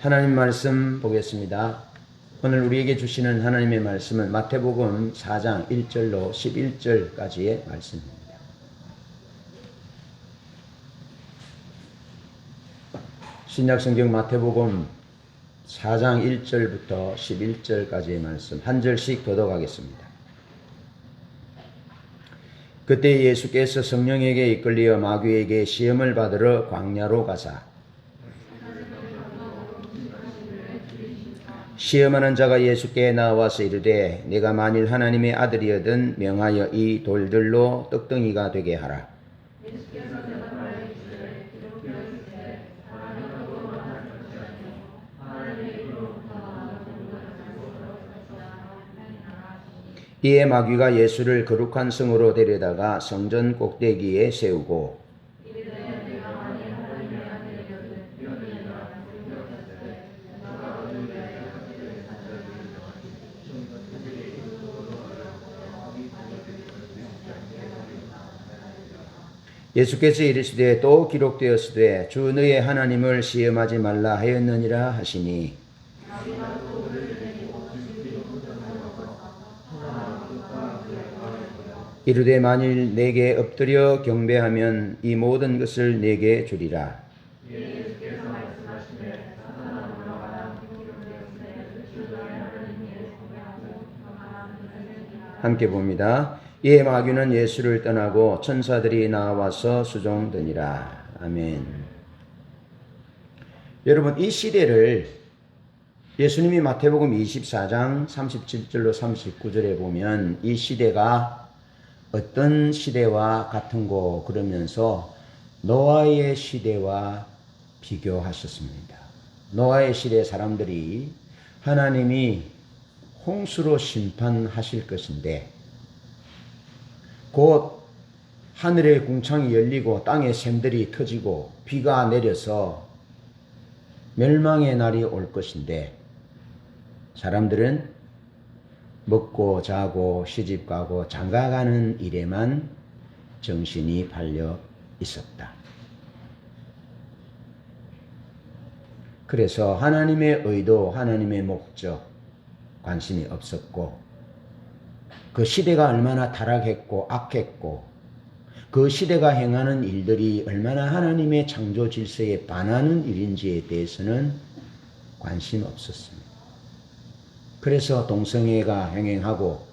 하나님 말씀 보겠습니다. 오늘 우리에게 주시는 하나님의 말씀은 마태복음 4장 1절로 11절까지의 말씀입니다. 신약성경 마태복음 4장 1절부터 11절까지의 말씀 한 절씩 교독하겠습니다. 그때 예수께서 성령에게 이끌려 마귀에게 시험을 받으러 광야로 가사 시험하는 자가 예수께 나와서 이르되 내가 만일 하나님의 아들이거든 명하여 이 돌들로 떡덩이가 되게 하라. 이에 마귀가 예수를 거룩한 성으로 데려다가 성전 꼭대기에 세우고 예수께서 이르시되 또 기록되었으되 주 너의 하나님을 시험하지 말라 하였느니라 하시니 이르되 만일 내게 엎드려 경배하면 이 모든 것을 내게 주리라. 함께 봅니다. 이에 마귀는 예수를 떠나고 천사들이 나와서 수종드니라. 아멘. 여러분, 이 시대를 예수님이 마태복음 24장 37절로 39절에 보면 이 시대가 어떤 시대와 같은고 그러면서 노아의 시대와 비교하셨습니다. 노아의 시대 사람들이 하나님이 홍수로 심판하실 것인데 곧 하늘의 궁창이 열리고 땅의 샘들이 터지고 비가 내려서 멸망의 날이 올 것인데 사람들은 먹고 자고 시집가고 장가가는 일에만 정신이 팔려 있었다. 그래서 하나님의 의도, 하나님의 목적 관심이 없었고 그 시대가 얼마나 타락했고 악했고 그 시대가 행하는 일들이 얼마나 하나님의 창조 질서에 반하는 일인지에 대해서는 관심 없었습니다. 그래서 동성애가 행행하고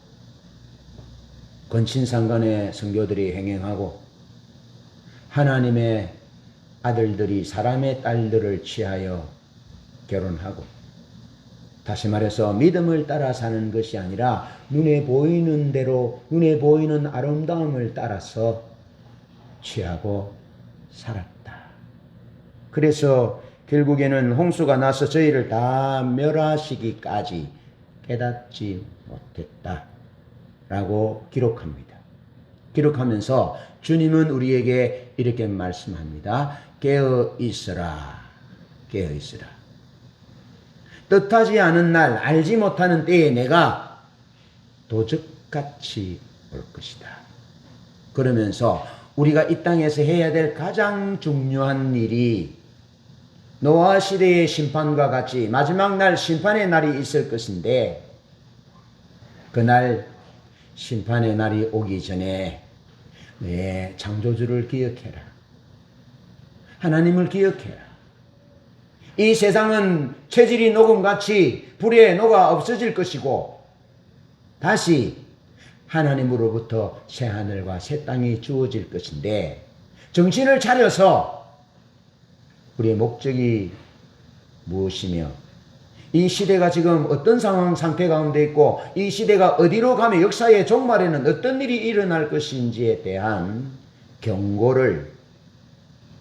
건친상간의 성교들이 행행하고 하나님의 아들들이 사람의 딸들을 취하여 결혼하고 다시 말해서 믿음을 따라 사는 것이 아니라 눈에 보이는 대로 눈에 보이는 아름다움을 따라서 취하고 살았다. 그래서 결국에는 홍수가 나서 저희를 다 멸하시기까지 깨닫지 못했다 라고 기록합니다. 기록하면서 주님은 우리에게 이렇게 말씀합니다. 깨어 있으라. 깨어 있으라. 뜻하지 않은 날 알지 못하는 때에 내가 도적같이 올 것이다. 그러면서 우리가 이 땅에서 해야 될 가장 중요한 일이 노아 시대의 심판과 같이 마지막 날 심판의 날이 있을 것인데 그날 심판의 날이 오기 전에 내 창조주를 기억해라. 하나님을 기억해라. 이 세상은 체질이 녹음같이 불에 녹아 없어질 것이고 다시 하나님으로부터 새하늘과 새 땅이 주어질 것인데 정신을 차려서 우리의 목적이 무엇이며 이 시대가 지금 어떤 상태 가운데 있고 이 시대가 어디로 가며 역사의 종말에는 어떤 일이 일어날 것인지에 대한 경고를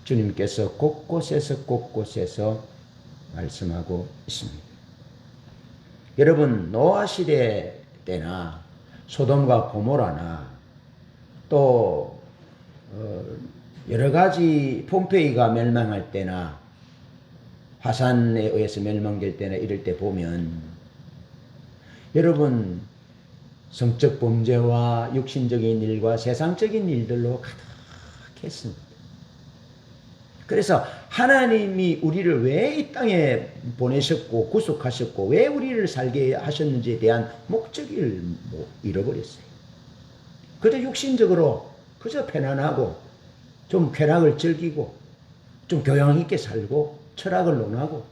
주님께서 곳곳에서 말씀하고 있습니다. 여러분, 노아 시대 때나 소돔과 고모라나 또 여러 가지 폼페이가 멸망할 때나 화산에 의해서 멸망될 때나 이럴 때 보면 여러분 성적 범죄와 육신적인 일과 세상적인 일들로 가득했습니다. 그래서 하나님이 우리를 왜 이 땅에 보내셨고 구속하셨고 왜 우리를 살게 하셨는지에 대한 목적을 잃어버렸어요. 그저 육신적으로 그저 편안하고 좀 쾌락을 즐기고 좀 교양 있게 살고 철학을 논하고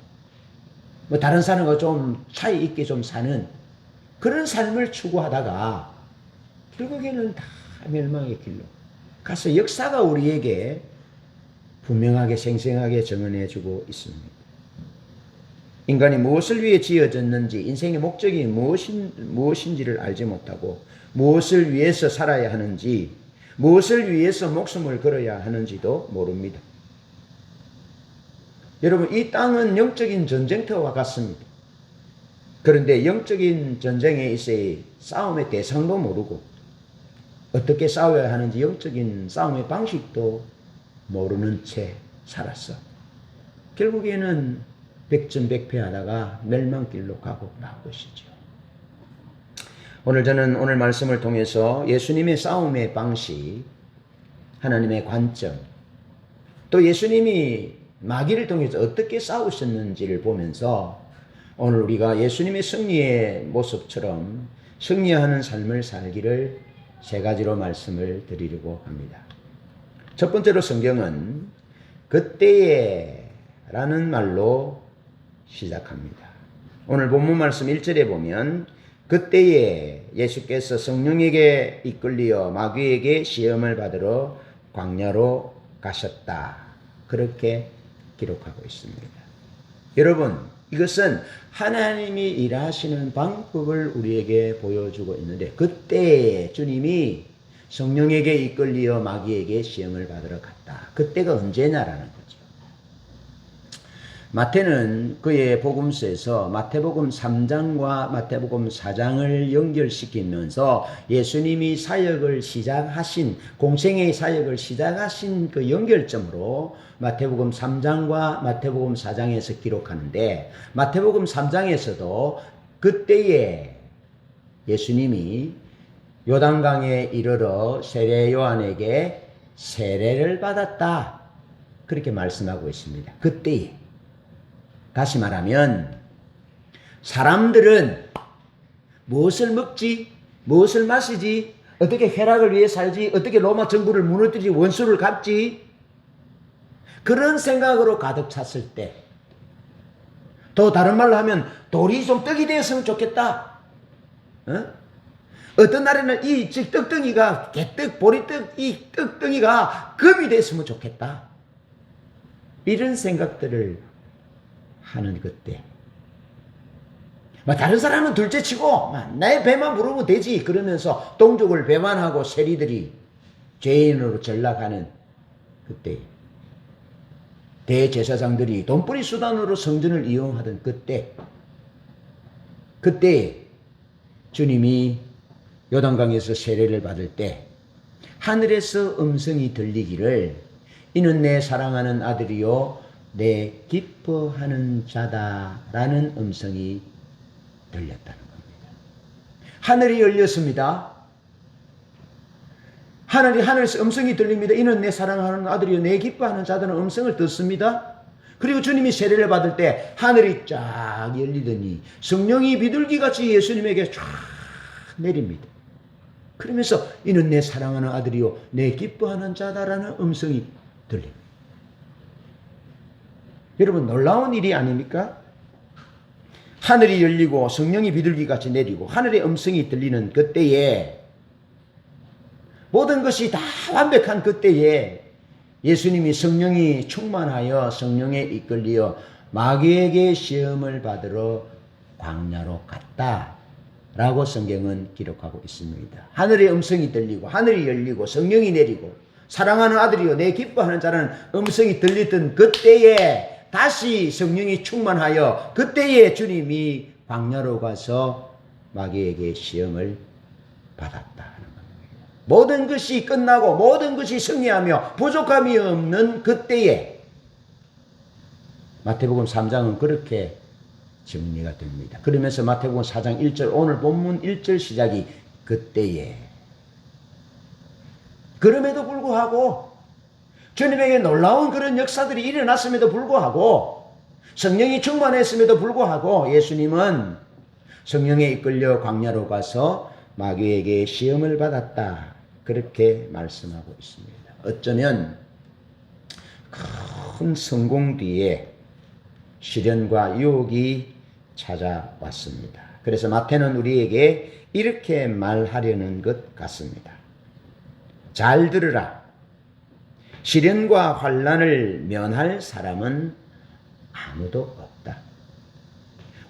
뭐 다른 사람과 좀 차이 있게 좀 사는 그런 삶을 추구하다가 결국에는 다 멸망의 길로 가서 역사가 우리에게 분명하게 생생하게 증언해 주고 있습니다. 인간이 무엇을 위해 지어졌는지, 인생의 목적이 무엇인지를 알지 못하고 무엇을 위해서 살아야 하는지, 무엇을 위해서 목숨을 걸어야 하는지도 모릅니다. 여러분, 이 땅은 영적인 전쟁터와 같습니다. 그런데 영적인 전쟁에 있어야 싸움의 대상도 모르고 어떻게 싸워야 하는지 영적인 싸움의 방식도 모르는 채 살았어. 결국에는 백전백패하다가 멸망길로 가고 나온 것이죠. 오늘 저는 오늘 말씀을 통해서 예수님의 싸움의 방식, 하나님의 관점, 또 예수님이 마귀를 통해서 어떻게 싸우셨는지를 보면서 오늘 우리가 예수님의 승리의 모습처럼 승리하는 삶을 살기를 세 가지로 말씀을 드리려고 합니다. 첫 번째로 성경은 그때에 라는 말로 시작합니다. 오늘 본문 말씀 1절에 보면 그때에 예수께서 성령에게 이끌리어 마귀에게 시험을 받으러 광야로 가셨다. 그렇게 기록하고 있습니다. 여러분, 이것은 하나님이 일하시는 방법을 우리에게 보여주고 있는데 그때 주님이 성령에게 이끌리어 마귀에게 시험을 받으러 갔다. 그때가 언제냐라는 거죠. 마태는 그의 복음서에서 마태복음 3장과 마태복음 4장을 연결시키면서 예수님이 사역을 시작하신, 공생의 사역을 시작하신 그 연결점으로 마태복음 3장과 마태복음 4장에서 기록하는데 마태복음 3장에서도 그때에 예수님이 요단강에 이르러 세례 요한에게 세례를 받았다. 그렇게 말씀하고 있습니다. 그때에. 다시 말하면 사람들은 무엇을 먹지? 무엇을 마시지? 어떻게 쾌락을 위해 살지? 어떻게 로마 정부를 무너뜨리지? 원수를 갚지? 그런 생각으로 가득 찼을 때, 또 다른 말로 하면 돌이 좀 떡이 되었으면 좋겠다. 어떤 날에는 이 떡덩이가 개떡, 보리떡, 이 떡덩이가 금이 됐으면 좋겠다. 이런 생각들을 하는 그때. 다른 사람은 둘째치고 나의 배만 부르면 되지 그러면서 동족을 배반하고 세리들이 죄인으로 전락하는 그때. 대제사장들이 돈벌이 수단으로 성전을 이용하던 그때. 그때 주님이 요단강에서 세례를 받을 때 하늘에서 음성이 들리기를 이는 내 사랑하는 아들이요 내 기뻐하는 자다라는 음성이 들렸다는 겁니다. 하늘이 열렸습니다. 하늘에서 음성이 들립니다. 이는 내 사랑하는 아들이요 내 기뻐하는 자다는 음성을 듣습니다. 그리고 주님이 세례를 받을 때 하늘이 쫙 열리더니 성령이 비둘기같이 예수님에게 쫙 내립니다. 그러면서 이는 내 사랑하는 아들이요 내 기뻐하는 자다라는 음성이 들립니다. 여러분, 놀라운 일이 아닙니까? 하늘이 열리고 성령이 비둘기같이 내리고 하늘의 음성이 들리는 그때에, 모든 것이 다 완벽한 그때에 예수님이 성령이 충만하여 성령에 이끌리어 마귀에게 시험을 받으러 광야로 갔다 라고 성경은 기록하고 있습니다. 하늘의 음성이 들리고 하늘이 열리고 성령이 내리고 사랑하는 아들이요 내 기뻐하는 자라는 음성이 들리던 그때에 다시 성령이 충만하여 그때에 주님이 광야로 가서 마귀에게 시험을 받았다는 겁니다. 모든 것이 끝나고 모든 것이 승리하며 부족함이 없는 그때에 마태복음 3장은 그렇게 정리가 됩니다. 그러면서 마태복음 4장 1절 오늘 본문 1절 시작이 그때에. 그럼에도 불구하고 주님에게 놀라운 그런 역사들이 일어났음에도 불구하고 성령이 충만했음에도 불구하고 예수님은 성령에 이끌려 광야로 가서 마귀에게 시험을 받았다. 그렇게 말씀하고 있습니다. 어쩌면 큰 성공 뒤에 시련과 유혹이 찾아왔습니다. 그래서 마태는 우리에게 이렇게 말하려는 것 같습니다. 잘 들으라. 시련과 환난을 면할 사람은 아무도 없다.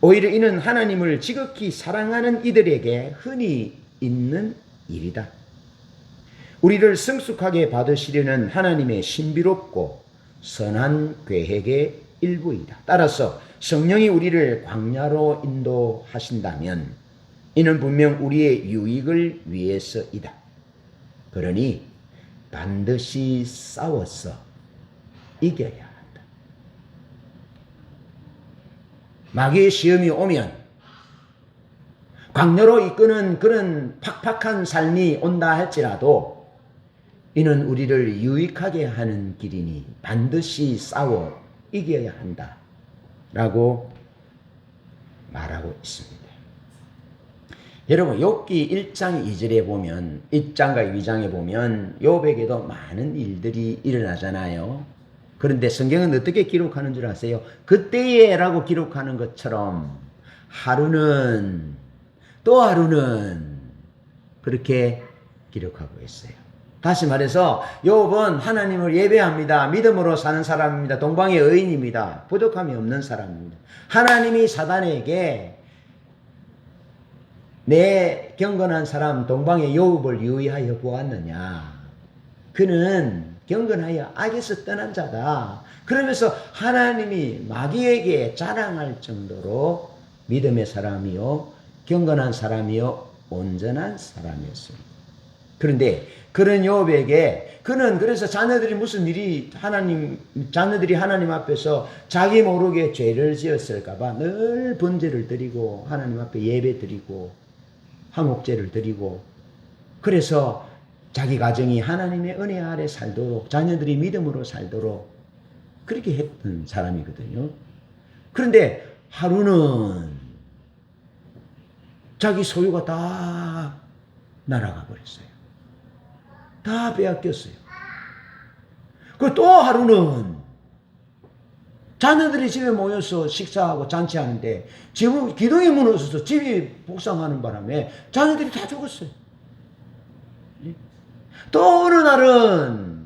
오히려 이는 하나님을 지극히 사랑하는 이들에게 흔히 있는 일이다. 우리를 성숙하게 받으시려는 하나님의 신비롭고 선한 계획의 일부이다. 따라서 성령이 우리를 광야로 인도하신다면 이는 분명 우리의 유익을 위해서이다. 그러니 반드시 싸워서 이겨야 한다. 마귀의 시험이 오면 광야로 이끄는 그런 팍팍한 삶이 온다 할지라도 이는 우리를 유익하게 하는 길이니 반드시 싸워 이겨야 한다. 라고 말하고 있습니다. 여러분 욥기 1장 2절에 보면 1장과 2장에 보면 욥에게도 많은 일들이 일어나잖아요. 그런데 성경은 어떻게 기록하는 줄 아세요? 그때에 라고 기록하는 것처럼 하루는 또 하루는 그렇게 기록하고 있어요. 다시 말해서 욥은 하나님을 예배합니다. 믿음으로 사는 사람입니다. 동방의 의인입니다. 부족함이 없는 사람입니다. 하나님이 사단에게 내 경건한 사람 동방의 욥을 유의하여 보았느냐. 그는 경건하여 악에서 떠난 자다. 그러면서 하나님이 마귀에게 자랑할 정도로 믿음의 사람이요 경건한 사람이요 온전한 사람이었습니다. 그런데 그런 욥에게 그는 그래서 자녀들이 무슨 일이 자녀들이 하나님 앞에서 자기 모르게 죄를 지었을까봐 늘 번제를 드리고 하나님 앞에 예배 드리고 화목제를 드리고 그래서 자기 가정이 하나님의 은혜 아래 살도록 자녀들이 믿음으로 살도록 그렇게 했던 사람이거든요. 그런데 하루는 자기 소유가 다 날아가 버렸어요. 다 빼앗겼어요. 그 또 하루는 자녀들이 집에 모여서 식사하고 잔치하는데 지금 기둥이 무너져서 집이 복상하는 바람에 자녀들이 다 죽었어요. 또 어느 날은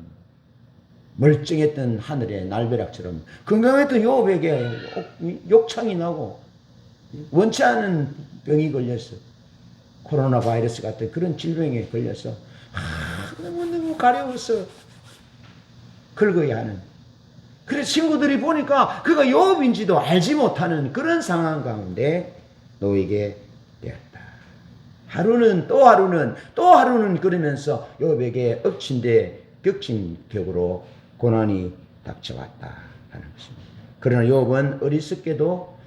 멀쩡했던 하늘의 날벼락처럼 건강했던 욥에게 욕창이 나고 원치 않은 병이 걸렸어. 코로나 바이러스 같은 그런 질병에 걸려서 너무너무 가려워서 긁어야 하는. 그래서 친구들이 보니까 그가 욥인지도 알지 못하는 그런 상황 가운데 놓이게 되었다. 하루는 또 하루는 또 하루는 그러면서 욥에게 엎친데 격친 격으로 고난이 닥쳐왔다 하는 것입니다. 그러나 욥은 어리석게도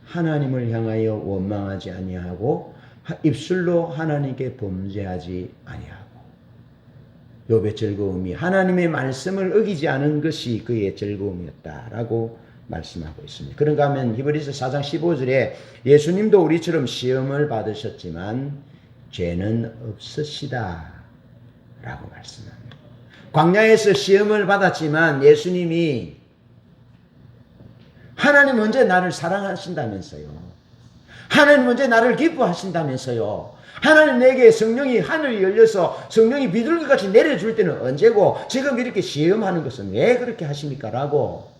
하나님을 향하여 원망하지 아니하고 입술로 하나님께 범죄하지 아니하고 욥의 즐거움이 하나님의 말씀을 어기지 않은 것이 그의 즐거움이었다라고 말씀하고 있습니다. 그런가 하면 히브리서 4장 15절에 예수님도 우리처럼 시험을 받으셨지만 죄는 없으시다 라고 말씀합니다. 광야에서 시험을 받았지만 예수님이 하나님 언제 나를 사랑하신다면서요. 하나님 언제 나를 기뻐하신다면서요. 하나님 내게 성령이 하늘이 열려서 성령이 비둘기같이 내려줄 때는 언제고 지금 이렇게 시험하는 것은 왜 그렇게 하십니까? 라고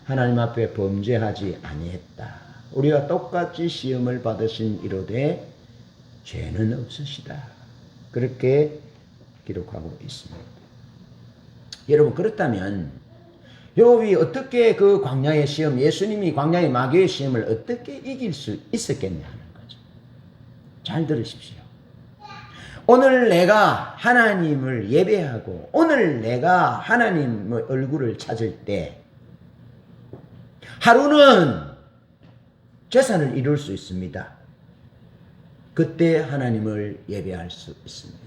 하나님 앞에 범죄하지 아니했다. 우리가 똑같이 시험을 받으신 이로되 죄는 없으시다. 그렇게 기록하고 있습니다. 여러분 그렇다면 욥이 어떻게 그 광야의 시험, 예수님이 광야의 마귀의 시험을 어떻게 이길 수 있었겠냐 하는 거죠. 잘 들으십시오. 오늘 내가 하나님을 예배하고 오늘 내가 하나님의 얼굴을 찾을 때 하루는 재산을 이룰 수 있습니다. 그때 하나님을 예배할 수 있습니다.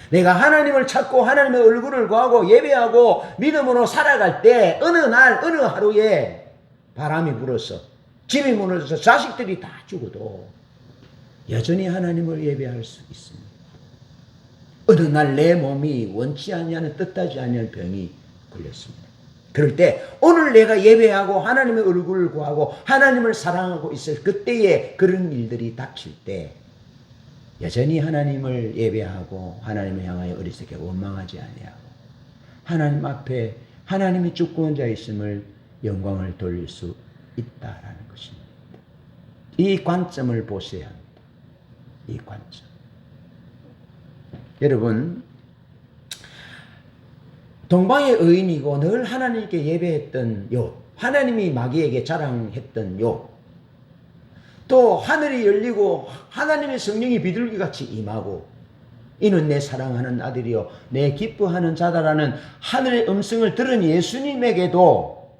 내가 하나님을 찾고 하나님의 얼굴을 구하고 예배하고 믿음으로 살아갈 때 어느 날 어느 하루에 바람이 불어서 집이 무너져서 자식들이 다 죽어도 여전히 하나님을 예배할 수 있습니다. 어느 날 내 몸이 원치 아니하는 뜻하지 아니한 병이 걸렸습니다. 그럴 때 오늘 내가 예배하고 하나님의 얼굴을 구하고 하나님을 사랑하고 있을 그때에 그런 일들이 닥칠 때 여전히 하나님을 예배하고 하나님을 향하여 어리석게 원망하지 아니하고 하나님 앞에 하나님이 주권자 있음을 영광을 돌릴 수 있다라는 것입니다. 이 관점을 보셔야 합니다. 이 관점. 여러분, 동방의 의인이고 늘 하나님께 예배했던 욥, 하나님이 마귀에게 자랑했던 욥, 또 하늘이 열리고 하나님의 성령이 비둘기같이 임하고 이는 내 사랑하는 아들이요 내 기뻐하는 자다라는 하늘의 음성을 들은 예수님에게도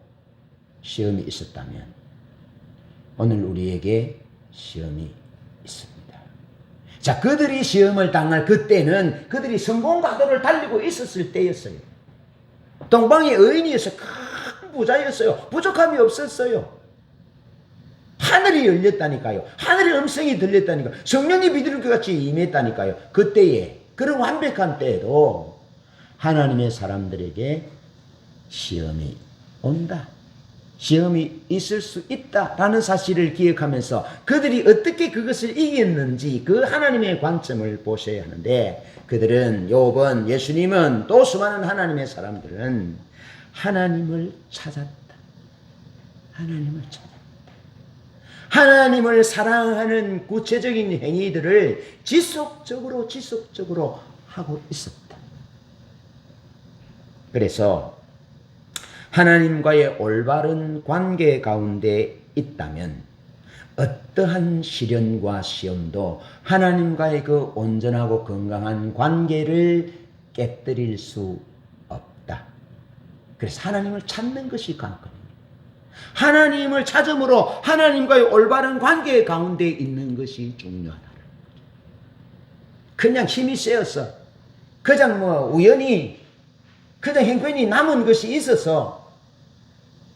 시험이 있었다면 오늘 우리에게 시험이 있습니다. 자, 그들이 시험을 당할 그때는 그들이 성공 가도를 달리고 있었을 때였어요. 동방의 의인이어서 큰 부자였어요. 부족함이 없었어요. 하늘이 열렸다니까요. 하늘의 음성이 들렸다니까요. 성령이 비둘기같이 임했다니까요. 그때에, 그런 완벽한 때에도 하나님의 사람들에게 시험이 온다. 시험이 있을 수 있다라는 사실을 기억하면서 그들이 어떻게 그것을 이겼는지 그 하나님의 관점을 보셔야 하는데, 그들은, 욥은, 예수님은, 또 수많은 하나님의 사람들은 하나님을 찾았다. 하나님을 찾았다. 하나님을 사랑하는 구체적인 행위들을 지속적으로 하고 있었다. 그래서 하나님과의 올바른 관계 가운데 있다면 어떠한 시련과 시험도 하나님과의 그 온전하고 건강한 관계를 깨뜨릴 수 없다. 그래서 하나님을 찾는 것이 관건입니다. 하나님을 찾음으로 하나님과의 올바른 관계 가운데 있는 것이 중요하다. 그냥 힘이 세어서 그냥 우연히 그냥 형편이 남은 것이 있어서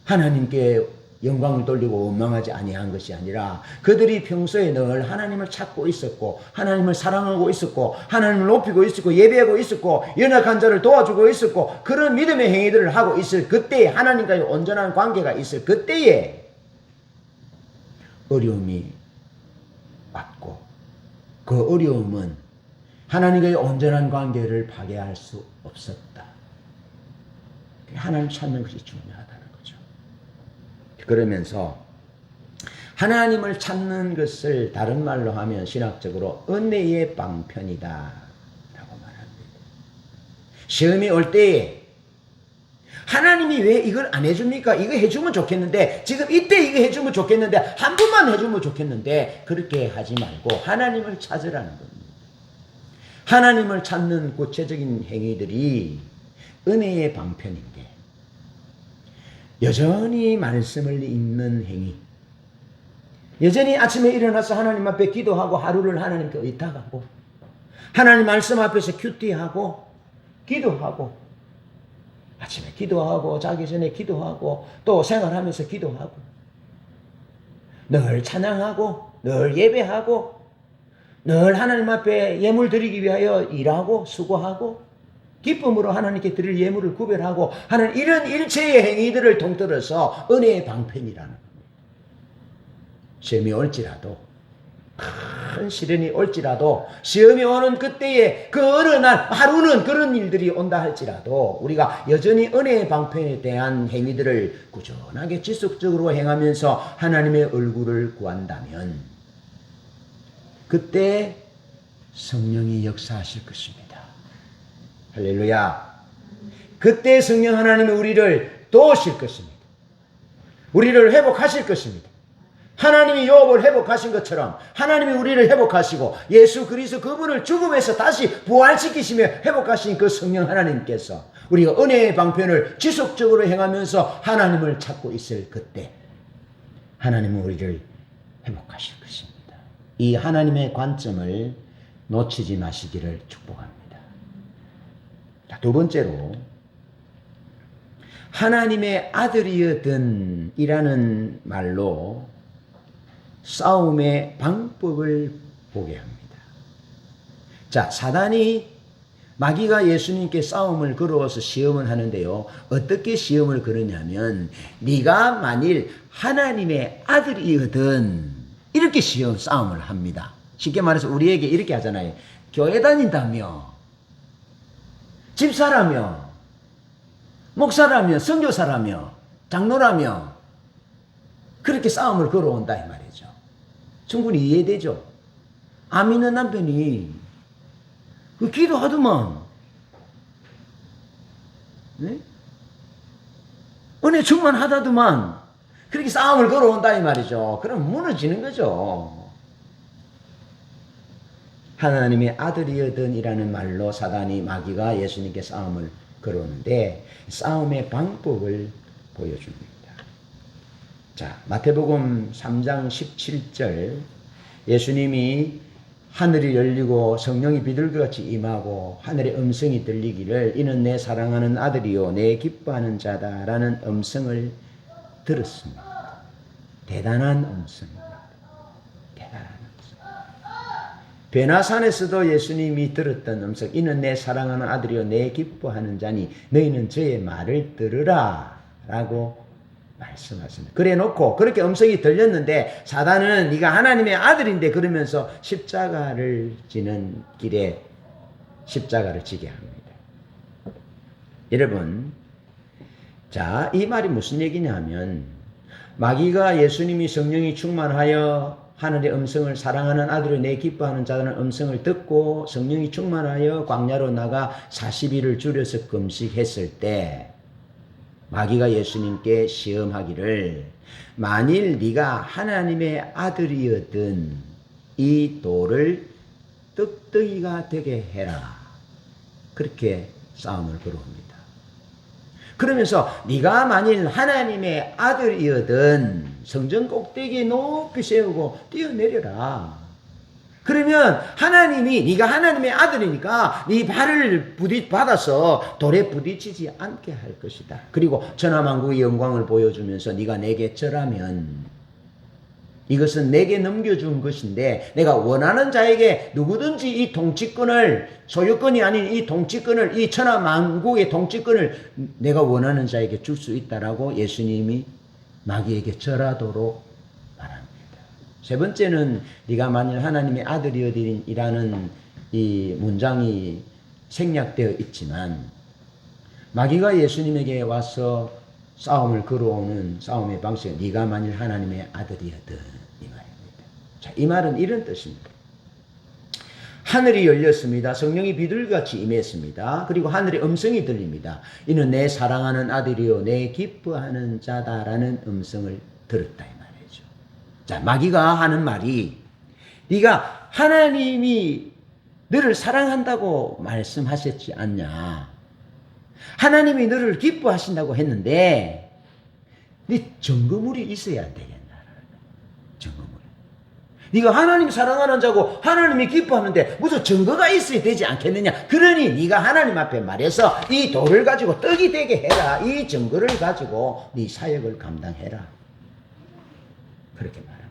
하나님께 영광을 돌리고 원망하지 아니한 것이 아니라 그들이 평소에 늘 하나님을 찾고 있었고 하나님을 사랑하고 있었고 하나님을 높이고 있었고 예배하고 있었고 연약한 자를 도와주고 있었고 그런 믿음의 행위들을 하고 있을 그때에 하나님과의 온전한 관계가 있을 그때에 어려움이 왔고 그 어려움은 하나님과의 온전한 관계를 파괴할 수 없었다. 하나님 찾는 것이 중요하다는 거죠. 그러면서 하나님을 찾는 것을 다른 말로 하면 신학적으로 은혜의 방편이다 라고 말합니다. 시험이 올 때에 하나님이 왜 이걸 안 해줍니까? 이거 해주면 좋겠는데 지금 이때 이거 해주면 좋겠는데 한 번만 해주면 좋겠는데 그렇게 하지 말고 하나님을 찾으라는 겁니다. 하나님을 찾는 구체적인 행위들이 은혜의 방편인데 여전히 말씀을 읽는 행위, 여전히 아침에 일어나서 하나님 앞에 기도하고 하루를 하나님께 의탁하고 하나님 말씀 앞에서 큐티하고 기도하고 아침에 기도하고 자기 전에 기도하고 또 생활하면서 기도하고 늘 찬양하고 늘 예배하고 늘 하나님 앞에 예물 드리기 위하여 일하고 수고하고 기쁨으로 하나님께 드릴 예물을 구별하고 하는 이런 일체의 행위들을 통틀어서 은혜의 방편이라는 겁니다. 시험이 올지라도 큰 시련이 올지라도 시험이 오는 그때에 그 어느 날 하루는 그런 일들이 온다 할지라도 우리가 여전히 은혜의 방편에 대한 행위들을 꾸준하게 지속적으로 행하면서 하나님의 얼굴을 구한다면 그때 성령이 역사하실 것입니다. 할렐루야. 그때 성령 하나님이 우리를 도우실 것입니다. 우리를 회복하실 것입니다. 하나님이 욥을 회복하신 것처럼 하나님이 우리를 회복하시고 예수 그리스도 그분을 죽음에서 다시 부활시키시며 회복하신 그 성령 하나님께서 우리가 은혜의 방편을 지속적으로 행하면서 하나님을 찾고 있을 그때 하나님은 우리를 회복하실 것입니다. 이 하나님의 관점을 놓치지 마시기를 축복합니다. 두 번째로 하나님의 아들이여든 이라는 말로 싸움의 방법을 보게 합니다. 자, 사단이 마귀가 예수님께 싸움을 걸어서 시험을 하는데요. 어떻게 시험을 걸으냐면 네가 만일 하나님의 아들이거든 이렇게 싸움을 합니다. 쉽게 말해서 우리에게 이렇게 하잖아요. 교회 다닌다며, 집사라며, 목사라며, 선교사라며, 장로라며 그렇게 싸움을 걸어온다 이 말이죠. 충분히 이해되죠? 안 믿는 남편이 기도하더만, 네? 은혜 충만하다더만 그렇게 싸움을 걸어온다 이 말이죠. 그럼 무너지는 거죠. 하나님의 아들이여든 이라는 말로 사단이 마귀가 예수님께 싸움을 걸어오는데 싸움의 방법을 보여줍니다. 자, 마태복음 3장 17절 예수님이 하늘이 열리고 성령이 비둘기같이 임하고 하늘의 음성이 들리기를 이는 내 사랑하는 아들이요 내 기뻐하는 자다 라는 음성을 들었습니다. 대단한 음성입니다. 대단한 음성. 베나산에서도 예수님이 들었던 음성 이는 내 사랑하는 아들이요 내 기뻐하는 자니 너희는 저의 말을 들으라 라고 말씀하십니다. 그래 놓고 그렇게 음성이 들렸는데 사단은 네가 하나님의 아들인데 그러면서 십자가를 지는 길에 십자가를 지게 합니다. 여러분, 자, 이 말이 무슨 얘기냐면 마귀가 예수님이 성령이 충만하여 하늘의 음성을 사랑하는 아들을 내 기뻐하는 자라는 음성을 듣고 성령이 충만하여 광야로 나가 40일을 줄여서 금식했을 때 마귀가 예수님께 시험하기를 만일 네가 하나님의 아들이었든 이 돌을 떡덩이가 되게 해라. 그렇게 싸움을 걸어옵니다. 그러면서 네가 만일 하나님의 아들이었든 성전 꼭대기에 높이 세우고 뛰어내려라. 그러면 하나님이 네가 하나님의 아들이니까 네 발을 받아서 돌에 부딪히지 않게 할 것이다. 그리고 천하만국의 영광을 보여주면서 네가 내게 절하면 이것은 내게 넘겨준 것인데 내가 원하는 자에게 누구든지 이 통치권을 소유권이 아닌 이 통치권을 이 천하만국의 통치권을 내가 원하는 자에게 줄 수 있다라고 예수님이 마귀에게 절하도록 세 번째는 네가 만일 하나님의 아들이라는 이 문장이 생략되어 있지만 마귀가 예수님에게 와서 싸움을 걸어오는 싸움의 방식은 네가 만일 하나님의 아들이었든 이 말입니다. 자, 이 말은 이런 뜻입니다. 하늘이 열렸습니다. 성령이 비둘기같이 임했습니다. 그리고 하늘의 음성이 들립니다. 이는 내 사랑하는 아들이요 내 기뻐하는 자다라는 음성을 들었다. 자, 마귀가 하는 말이 네가 하나님이 너를 사랑한다고 말씀하셨지 않냐. 하나님이 너를 기뻐하신다고 했는데 네 증거물이 있어야 되겠나. 증거물. 네가 하나님 사랑하는 자고 하나님이 기뻐하는데 무슨 증거가 있어야 되지 않겠느냐. 그러니 네가 하나님 앞에 말해서 이 돌을 가지고 떡이 되게 해라. 이 증거를 가지고 네 사역을 감당해라. 그렇게 말합니다.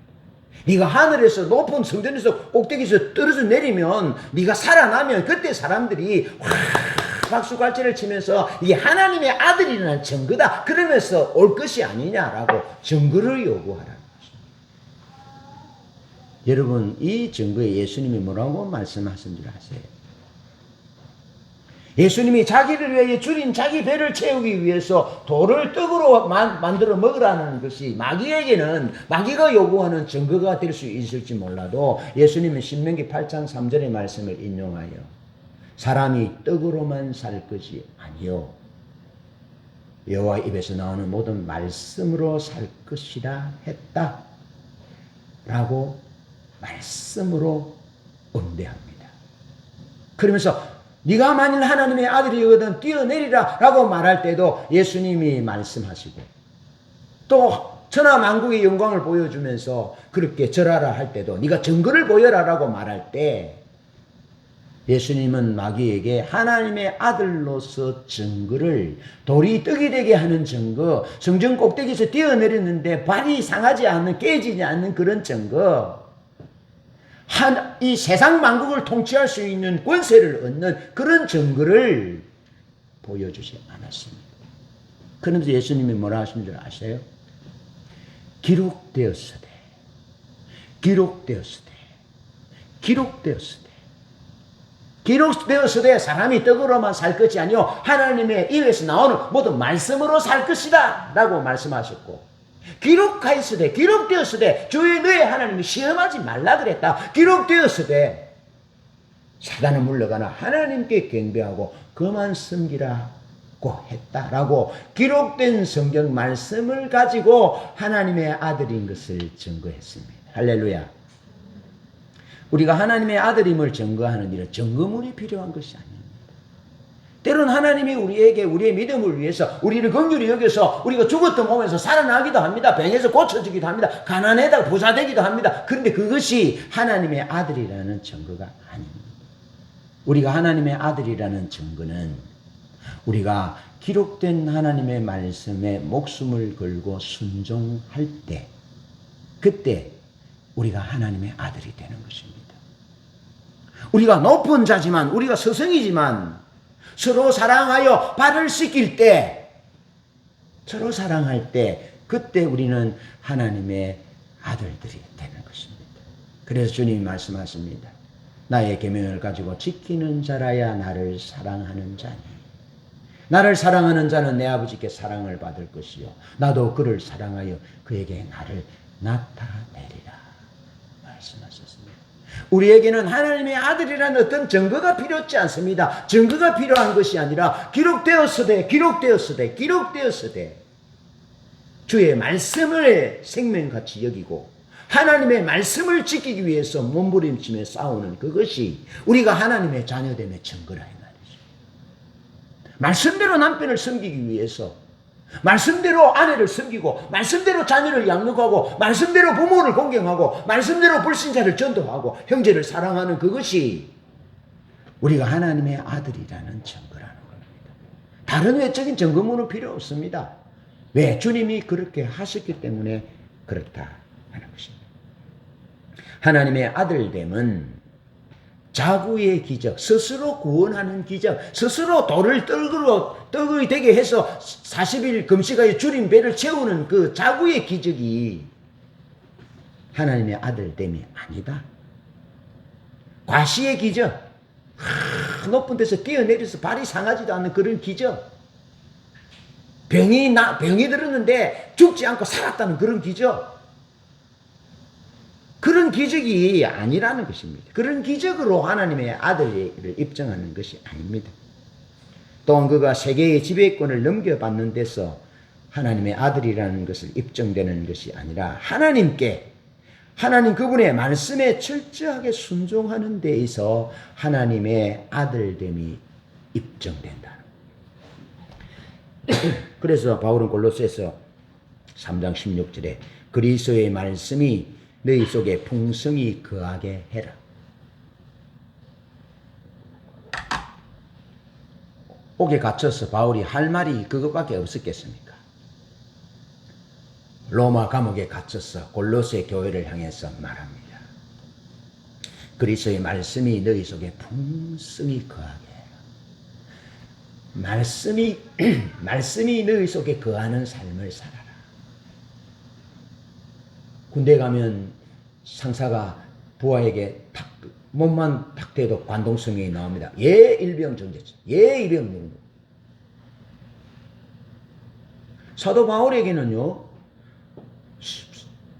네가 하늘에서 높은 성전에서 꼭대기에서 떨어져 내리면 네가 살아나면 그때 사람들이 박수갈채를 치면서 이게 하나님의 아들이라는 증거다. 그러면서 올 것이 아니냐라고 증거를 요구하라는 것입니다. 여러분, 이 증거에 예수님이 뭐라고 말씀하신 줄 아세요? 예수님이 자기를 위해 줄인 자기 배를 채우기 위해서 돌을 떡으로 만들어 먹으라는 것이 마귀에게는 마귀가 요구하는 증거가 될 수 있을지 몰라도 예수님은 신명기 8장 3절의 말씀을 인용하여 사람이 떡으로만 살 것이 아니요 여호와 입에서 나오는 모든 말씀으로 살 것이라 했다 라고 말씀으로 응대합니다. 그러면서 네가 만일 하나님의 아들이거든 뛰어내리라 라고 말할 때도 예수님이 말씀하시고 또 천하만국의 영광을 보여주면서 그렇게 절하라 할 때도 네가 증거를 보여라 라고 말할 때 예수님은 마귀에게 하나님의 아들로서 증거를, 돌이 떡이 되게 하는 증거, 성전 꼭대기에서 뛰어내렸는데 발이 상하지 않는, 깨지지 않는 그런 증거, 이 세상 만국을 통치할 수 있는 권세를 얻는 그런 증거를 보여주지 않았습니다. 그런데 예수님이 뭐라 하신 줄 아세요? 기록되었으되, 기록되었으되, 기록되었으되, 기록되었으되 사람이 떡으로만 살 것이 아니요 하나님의 입에서 나오는 모든 말씀으로 살 것이다 라고 말씀하셨고, 기록하였으되, 기록되었으되 주의 너의 하나님이 시험하지 말라 그랬다. 기록되었으되 사단은 물러가나 하나님께 경배하고 그만 섬기라고 했다라고 기록된 성경 말씀을 가지고 하나님의 아들인 것을 증거했습니다. 할렐루야. 우리가 하나님의 아들임을 증거하는 일은 증거물이 필요한 것이 아닙니다. 때로는 하나님이 우리에게 우리의 믿음을 위해서 우리를 긍휼히 여겨서 우리가 죽었던 몸에서 살아나기도 합니다. 병에서 고쳐지기도 합니다. 가난해다 부자 되기도 합니다. 그런데 그것이 하나님의 아들이라는 증거가 아닙니다. 우리가 하나님의 아들이라는 증거는 우리가 기록된 하나님의 말씀에 목숨을 걸고 순종할 때, 그때 우리가 하나님의 아들이 되는 것입니다. 우리가 높은 자지만, 우리가 스승이지만 서로 사랑하여 발을 씻길 때, 서로 사랑할 때, 그때 우리는 하나님의 아들들이 되는 것입니다. 그래서 주님이 말씀하십니다. 나의 계명을 가지고 지키는 자라야 나를 사랑하는 자니, 나를 사랑하는 자는 내 아버지께 사랑을 받을 것이요 나도 그를 사랑하여 그에게 나를 나타내리라 말씀하셨습니다. 우리에게는 하나님의 아들이라는 어떤 증거가 필요하지 않습니다. 증거가 필요한 것이 아니라 기록되었으되, 기록되었으되, 기록되었으되 주의 말씀을 생명같이 여기고 하나님의 말씀을 지키기 위해서 몸부림치며 싸우는 그것이 우리가 하나님의 자녀됨의 증거라 이 말이죠. 말씀대로 남편을 섬기기 위해서, 말씀대로 아내를 섬기고, 말씀대로 자녀를 양육하고, 말씀대로 부모를 공경하고, 말씀대로 불신자를 전도하고, 형제를 사랑하는 그것이 우리가 하나님의 아들이라는 증거라는 겁니다. 다른 외적인 증거물은 필요 없습니다. 왜? 주님이 그렇게 하셨기 때문에 그렇다 하는 것입니다. 하나님의 아들됨은 자구의 기적, 스스로 구원하는 기적, 스스로 돌을 떡이 되게 해서 40일 금식하여 주님 배를 채우는 그 자구의 기적이 하나님의 아들됨이 아니다. 과시의 기적, 높은 데서 뛰어내려서 발이 상하지도 않는 그런 기적, 병이 들었는데 죽지 않고 살았다는 그런 기적, 그런 기적이 아니라는 것입니다. 그런 기적으로 하나님의 아들을 입증하는 것이 아닙니다. 또한 그가 세계의 지배권을 넘겨받는 데서 하나님의 아들이라는 것을 입증되는 것이 아니라 하나님 그분의 말씀에 철저하게 순종하는 데에서 하나님의 아들됨이 입증된다. 그래서 바울은 골로새서 3장 16절에 그리스도의 말씀이 너희 속에 풍성히 거하게 해라. 옥에 갇혀서 바울이 할 말이 그것밖에 없었겠습니까? 로마 감옥에 갇혀서 골로새 교회를 향해서 말합니다. 그리스도의 말씀이 너희 속에 풍성히 거하게 해라. 말씀이 너희 속에 거하는 삶을 살아라. 군대 가면 상사가 부하에게 몸만 탁 대도 관동성이 나옵니다. 예 일병정제죠. 예 일병정제. 사도 바울에게는요,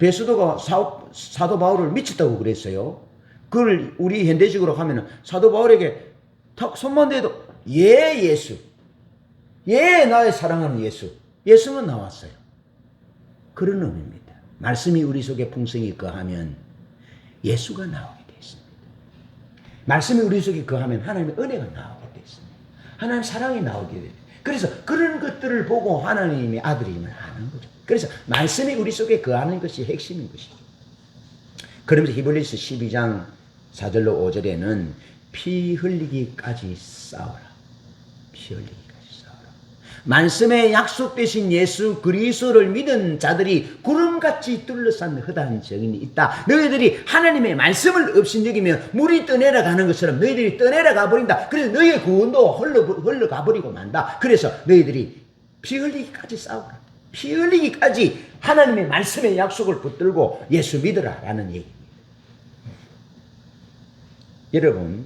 베스도가 사도 바울을 미쳤다고 그랬어요. 그걸 우리 현대식으로 하면은 사도 바울에게 탁 손만 대도 예 예수, 예 나의 사랑하는 예수, 예수는 나왔어요. 그런 의미입니다. 말씀이 우리 속에 풍성히 거하면 예수가 나오게 되어 있습니다. 말씀이 우리 속에 거하면 하나님의 은혜가 나오게 되어 있습니다. 하나님의 사랑이 나오게 되어 있습니다. 그래서 그런 것들을 보고 하나님의 아들임을 아는 거죠. 그래서 말씀이 우리 속에 거하는 것이 핵심인 것이죠. 그러면서 히브리서 12장 4절로 5절에는 피 흘리기까지 싸워라. 피 흘리기까지 싸워라. 말씀에 약속되신 예수 그리스도를 믿은 자들이 구름같이 둘러싼 흑한 정인이 있다. 너희들이 하나님의 말씀을 업신여기면 물이 떠내려가는 것처럼 너희들이 떠내려가 버린다. 그래서 너희의 구원도 흘러가 버리고 만다. 그래서 너희들이 피 흘리기까지 싸워라. 피 흘리기까지 하나님의 말씀의 약속을 붙들고 예수 믿으라 라는 얘기입니다. 여러분,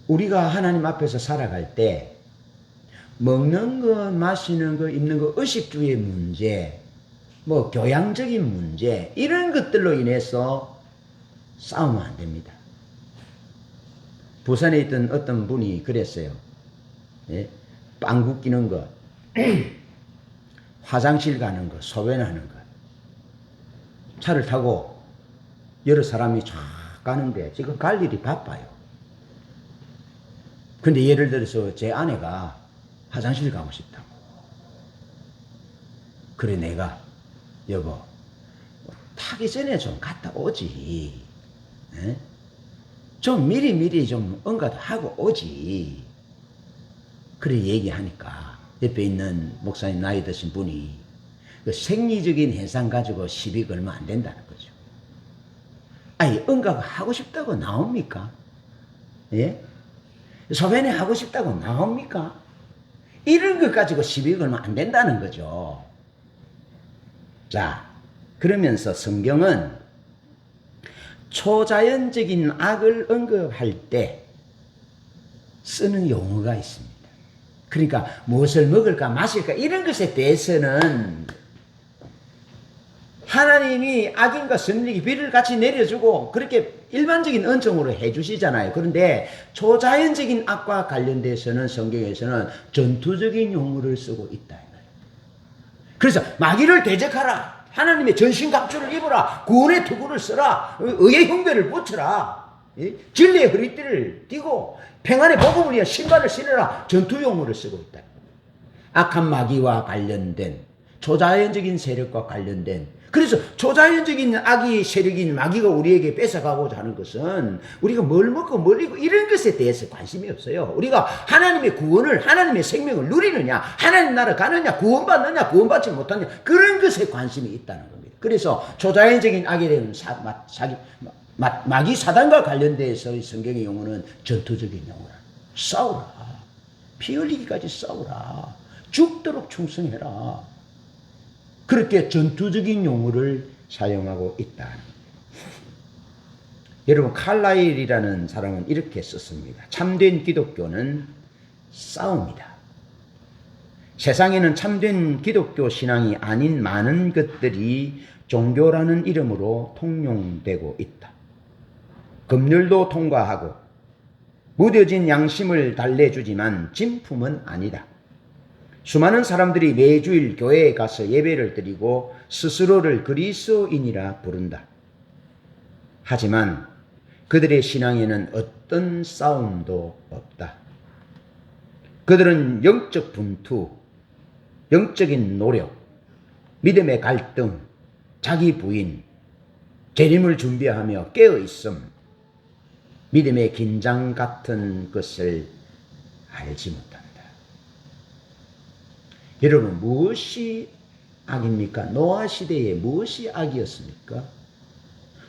우리가 하나님 앞에서 살아갈 때 먹는 거, 마시는 거, 입는 거, 의식주의 문제, 뭐 교양적인 문제, 이런 것들로 인해서 싸우면 안 됩니다. 부산에 있던 어떤 분이 그랬어요. 예? 빵 굽기는 것, 화장실 가는 것, 소변하는 것. 차를 타고 여러 사람이 쫙 가는데 지금 갈 일이 바빠요. 근데 예를 들어서 제 아내가 화장실 가고 싶다고. 그래 내가 여보 타기 전에 좀 갔다 오지. 에? 좀 미리 좀 응가도 하고 오지. 그래 얘기하니까 옆에 있는 목사님 나이 드신 분이 그 생리적인 현상 가지고 시비 걸면 안 된다는 거죠. 아니 응가가 하고 싶다고 나옵니까? 예? 소변에 하고 싶다고 나옵니까? 이런 것 가지고 시비 걸면 안 된다는 거죠. 자, 그러면서 성경은 초자연적인 악을 언급할 때 쓰는 용어가 있습니다. 그러니까 무엇을 먹을까 마실까 이런 것에 대해서는 하나님이 악인과 선인에게 비를 같이 내려주고 그렇게 일반적인 은총으로 해주시잖아요. 그런데 초자연적인 악과 관련돼서는 성경에서는 전투적인 용어를 쓰고 있다. 그래서 마귀를 대적하라. 하나님의 전신갑주를 입어라. 구원의 투구를 써라. 의의 흉배를 붙여라. 진리의 허리띠를 띠고 평안의 복음을 위한 신발을 신으라. 전투 용어를 쓰고 있다. 악한 마귀와 관련된 초자연적인 세력과 관련된 그래서 초자연적인 악의 세력인 마귀가 우리에게 뺏어가고자 하는 것은 우리가 뭘 먹고 뭘 입고 이런 것에 대해서 관심이 없어요. 우리가 하나님의 구원을 하나님의 생명을 누리느냐 하나님 나라 가느냐 구원받느냐 구원받지 못하느냐 그런 것에 관심이 있다는 겁니다. 그래서 초자연적인 악에 대한 마귀 사단과 관련돼서의 성경의 용어는 전투적인 용어라. 싸우라. 피 흘리기까지 싸우라. 죽도록 충성해라. 그렇게 전투적인 용어를 사용하고 있다. 여러분 칼라일이라는 사람은 이렇게 썼습니다. 참된 기독교는 싸움이다. 세상에는 참된 기독교 신앙이 아닌 많은 것들이 종교라는 이름으로 통용되고 있다. 검열도 통과하고 무뎌진 양심을 달래주지만 진품은 아니다. 수많은 사람들이 매주일 교회에 가서 예배를 드리고 스스로를 그리스도인이라 부른다. 하지만 그들의 신앙에는 어떤 싸움도 없다. 그들은 영적 분투, 영적인 노력, 믿음의 갈등, 자기 부인, 재림을 준비하며 깨어있음, 믿음의 긴장 같은 것을 알지 못한다. 여러분 무엇이 악입니까? 노아 시대에 무엇이 악이었습니까?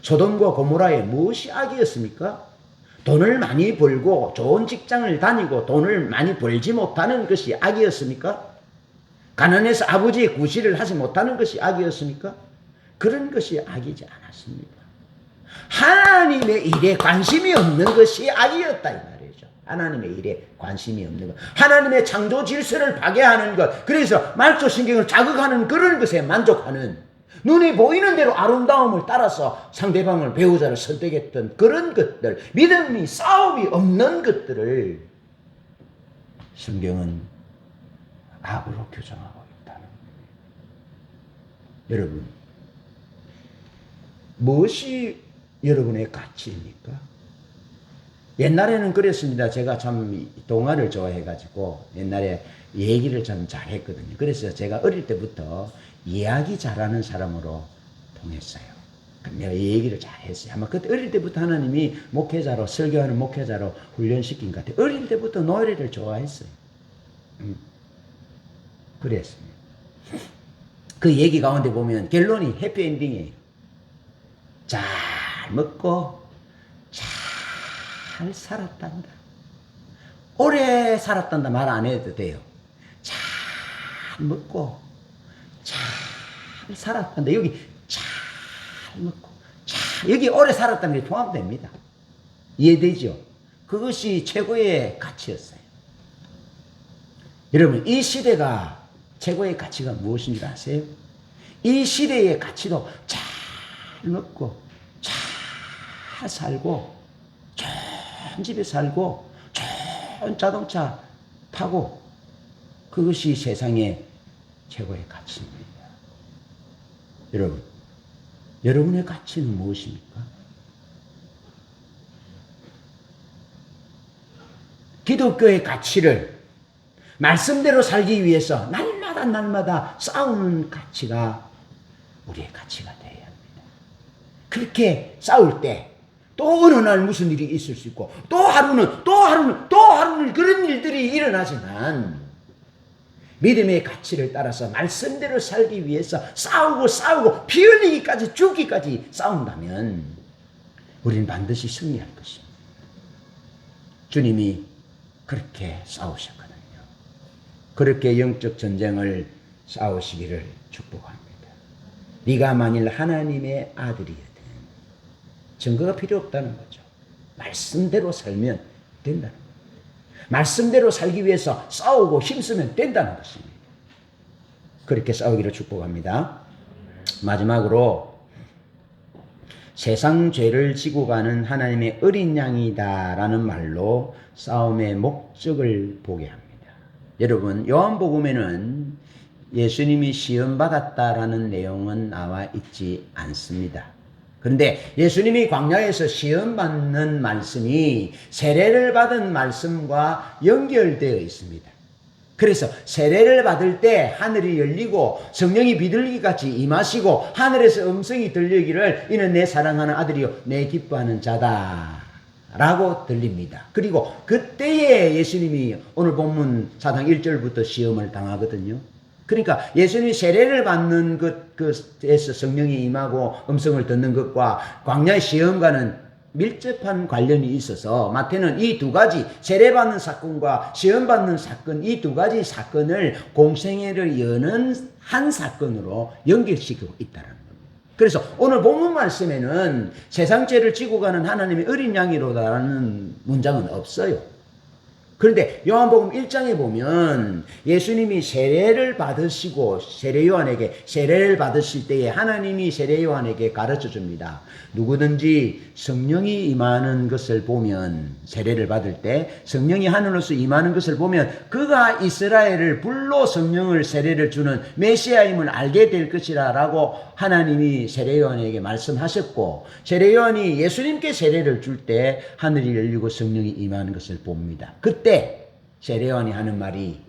소돔과 고모라에 무엇이 악이었습니까? 돈을 많이 벌고 좋은 직장을 다니고 돈을 많이 벌지 못하는 것이 악이었습니까? 가난해서 아버지의 구실을 하지 못하는 것이 악이었습니까? 그런 것이 악이지 않았습니다. 하나님의 일에 관심이 없는 것이 악이었다 이 말이에요. 하나님의 일에 관심이 없는 것. 하나님의 창조 질서를 파괴하는 것. 그래서 말초신경을 자극하는 그런 것에 만족하는 눈에 보이는 대로 아름다움을 따라서 상대방을 배우자를 선택했던 그런 것들. 믿음이 싸움이 없는 것들을 성경은 악으로 규정하고 있다는 거예요. 여러분 무엇이 여러분의 가치입니까? 옛날에는 그랬습니다. 제가 참 동화를 좋아해가지고 옛날에 얘기를 참 잘했거든요. 그래서 제가 어릴 때부터 이야기 잘하는 사람으로 통했어요. 내가 이 얘기를 잘 했어요. 아마 그때 어릴 때부터 하나님이 목회자로, 설교하는 목회자로 훈련시킨 것 같아요. 어릴 때부터 노래를 좋아했어요. 그랬습니다. 그 얘기 가운데 보면 결론이 해피엔딩이에요. 잘 먹고 잘 살았단다. 오래 살았단다 말 안 해도 돼요. 잘 먹고 잘 살았단다. 여기 잘 먹고 잘, 여기 오래 살았다는 게 포함됩니다. 이해되죠? 그것이 최고의 가치였어요. 여러분, 이 시대가 최고의 가치가 무엇인 줄 아세요? 이 시대의 가치도 잘 먹고 잘 살고 좋은 집에 살고 좋은 자동차 타고, 그것이 세상의 최고의 가치입니다. 여러분, 여러분의 가치는 무엇입니까? 기독교의 가치를 말씀대로 살기 위해서 날마다 싸우는 가치가 우리의 가치가 되어야 합니다. 그렇게 싸울 때 또 어느 날 무슨 일이 있을 수 있고 또 하루는 그런 일들이 일어나지만, 믿음의 가치를 따라서 말씀대로 살기 위해서 싸우고 피 흘리기까지 죽기까지 싸운다면 우리는 반드시 승리할 것입니다. 주님이 그렇게 싸우셨거든요. 그렇게 영적 전쟁을 싸우시기를 축복합니다. 네가 만일 하나님의 아들이거든, 증거가 필요 없다는 거죠. 말씀대로 살면 된다는 거예요. 말씀대로 살기 위해서 싸우고 힘쓰면 된다는 것입니다. 그렇게 싸우기를 축복합니다. 마지막으로 세상 죄를 지고 가는 하나님의 어린 양이다라는 말로 싸움의 목적을 보게 합니다. 여러분, 요한복음에는 예수님이 시험받았다라는 내용은 나와 있지 않습니다. 그런데 예수님이 광야에서 시험받는 말씀이 세례를 받은 말씀과 연결되어 있습니다. 그래서 세례를 받을 때 하늘이 열리고 성령이 비둘기같이 임하시고 하늘에서 음성이 들리기를 이는 내 사랑하는 아들이요 내 기뻐하는 자다 라고 들립니다. 그리고 그때에 예수님이 오늘 본문 4장 1절부터 시험을 당하거든요. 그러니까 예수님이 세례를 받는 것에서 성령이 임하고 음성을 듣는 것과 광야의 시험과는 밀접한 관련이 있어서 마태는 이 두 가지, 세례받는 사건과 시험받는 사건, 이 두 가지 사건을 공생애를 여는 한 사건으로 연결시키고 있다는 겁니다. 그래서 오늘 본문 말씀에는 세상 죄를 지고 가는 하나님의 어린 양이로다라는 문장은 없어요. 그런데 요한복음 1장에 보면 예수님이 세례를 받으시고 세례 요한에게 세례를 받으실 때에 하나님이 세례 요한에게 가르쳐 줍니다. 누구든지 성령이 임하는 것을 보면, 세례를 받을 때 성령이 하늘로서 임하는 것을 보면 그가 이스라엘을 불로 성령을 세례를 주는 메시아임을 알게 될 것이라 라고 하나님이 세례 요한에게 말씀하셨고, 세례 요한이 예수님께 세례를 줄 때 하늘이 열리고 성령이 임하는 것을 봅니다. 그때 세례 요한이 하는 말이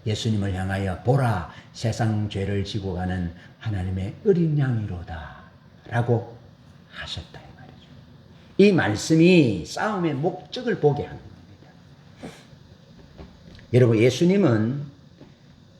예수님을 향하여 보라 세상 죄를 지고 가는 하나님의 어린 양이로다 라고 하셨다 이 말이죠. 이 말씀이 싸움의 목적을 보게 하는 겁니다. 여러분, 예수님은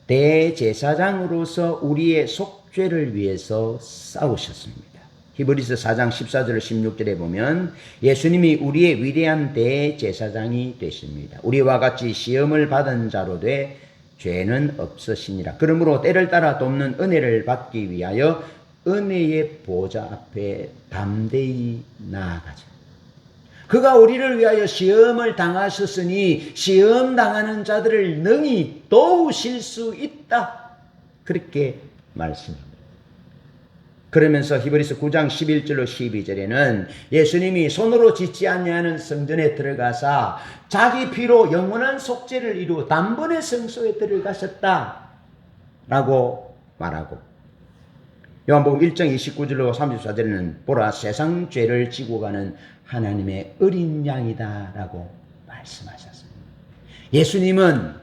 대제사장으로서 우리의 속죄를 위해서 싸우셨습니다. 히브리서 4장 14절 16절에 보면 예수님이 우리의 위대한 대제사장이 되십니다. 우리와 같이 시험을 받은 자로 돼 죄는 없으시니라. 그러므로 때를 따라 돕는 은혜를 받기 위하여 은혜의 보좌 앞에 담대히 나아가자. 그가 우리를 위하여 시험을 당하셨으니 시험 당하는 자들을 능히 도우실 수 있다. 그렇게 말씀합니다. 그러면서 히브리서 9장 11절로 12절에는 예수님이 손으로 짓지 아니하는 성전에 들어가사 자기 피로 영원한 속죄를 이루어 단번에 성소에 들어가셨다 라고 말하고, 요한복음 1장 29절로 34절에는 보라 세상 죄를 지고 가는 하나님의 어린 양이다 라고 말씀하셨습니다. 예수님은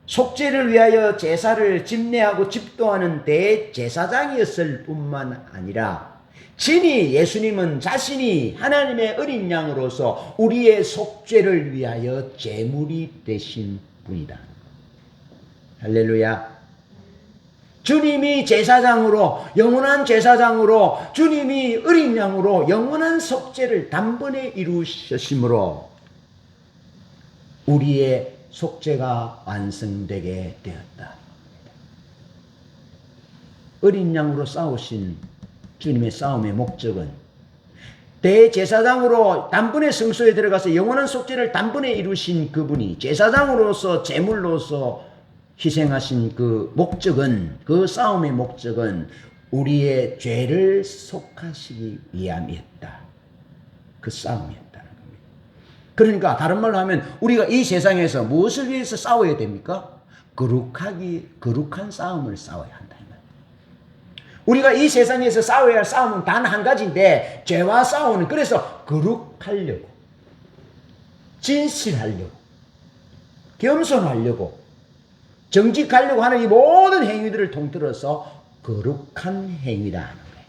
속죄를 위하여 제사를 집례하고 집도하는 대제사장이었을 뿐만 아니라 친히 예수님은 자신이 하나님의 어린 양으로서 우리의 속죄를 위하여 제물이 되신 분이다. 할렐루야. 주님이 제사장으로, 영원한 제사장으로, 주님이 어린 양으로 영원한 속죄를 단번에 이루셨으므로 우리의 속죄가 완성되게 되었다. 어린 양으로 싸우신 주님의 싸움의 목적은 대제사장으로 단번에 성소에 들어가서 영원한 속죄를 단번에 이루신 그분이 제사장으로서 제물로서 희생하신 그 목적은, 그 싸움의 목적은 우리의 죄를 속하시기 위함이었다. 그 싸움이었다는 겁니다. 그러니까 다른 말로 하면 우리가 이 세상에서 무엇을 위해서 싸워야 됩니까? 거룩한 싸움을 싸워야 한다. 우리가 이 세상에서 싸워야 할 싸움은 단 한 가지인데, 죄와 싸우는, 그래서 거룩하려고, 진실하려고, 겸손하려고, 정직하려고 하는 이 모든 행위들을 통틀어서 거룩한 행위다 하는 거예요.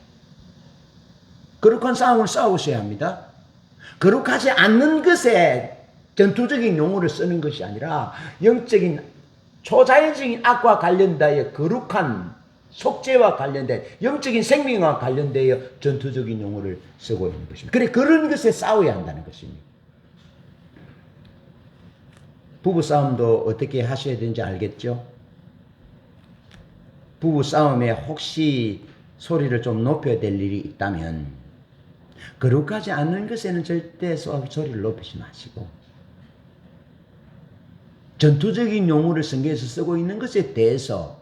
거룩한 싸움을 싸우셔야 합니다. 거룩하지 않는 것에 전투적인 용어를 쓰는 것이 아니라 영적인 초자연적인 악과 관련되어 거룩한 속죄와 관련된 영적인 생명과 관련되어 전투적인 용어를 쓰고 있는 것입니다. 그래, 그런 것에 싸워야 한다는 것입니다. 부부싸움도 어떻게 하셔야 되는지 알겠죠? 부부싸움에 혹시 소리를 좀 높여야 될 일이 있다면 거룩하지 않는 것에는 절대 소리를 높이지 마시고 전투적인 용어를 성경에서 쓰고 있는 것에 대해서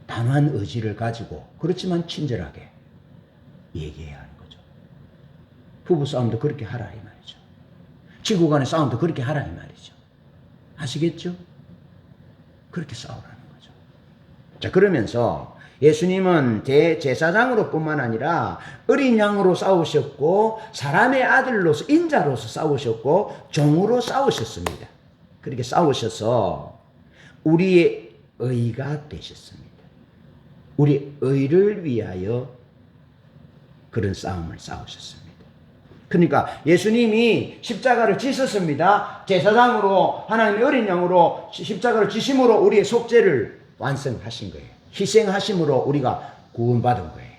단호한 의지를 가지고 그렇지만 친절하게 얘기해야 하는 거죠. 부부싸움도 그렇게 하라 이 말이죠. 친구 간의 싸움도 그렇게 하라 이 말이죠. 아시겠죠? 그렇게 싸우라는 거죠. 자, 그러면서 예수님은 제사장으로 뿐만 아니라 어린 양으로 싸우셨고 사람의 아들로서 인자로서 싸우셨고 종으로 싸우셨습니다. 그렇게 싸우셔서 우리의 의가 되셨습니다. 우리 의를 위하여 그런 싸움을 싸우셨습니다. 그러니까 예수님이 십자가를 지셨습니다. 제사장으로 하나님의 어린 양으로 십자가를 지심으로 우리의 속죄를 완성하신 거예요. 희생하심으로 우리가 구원받은 거예요.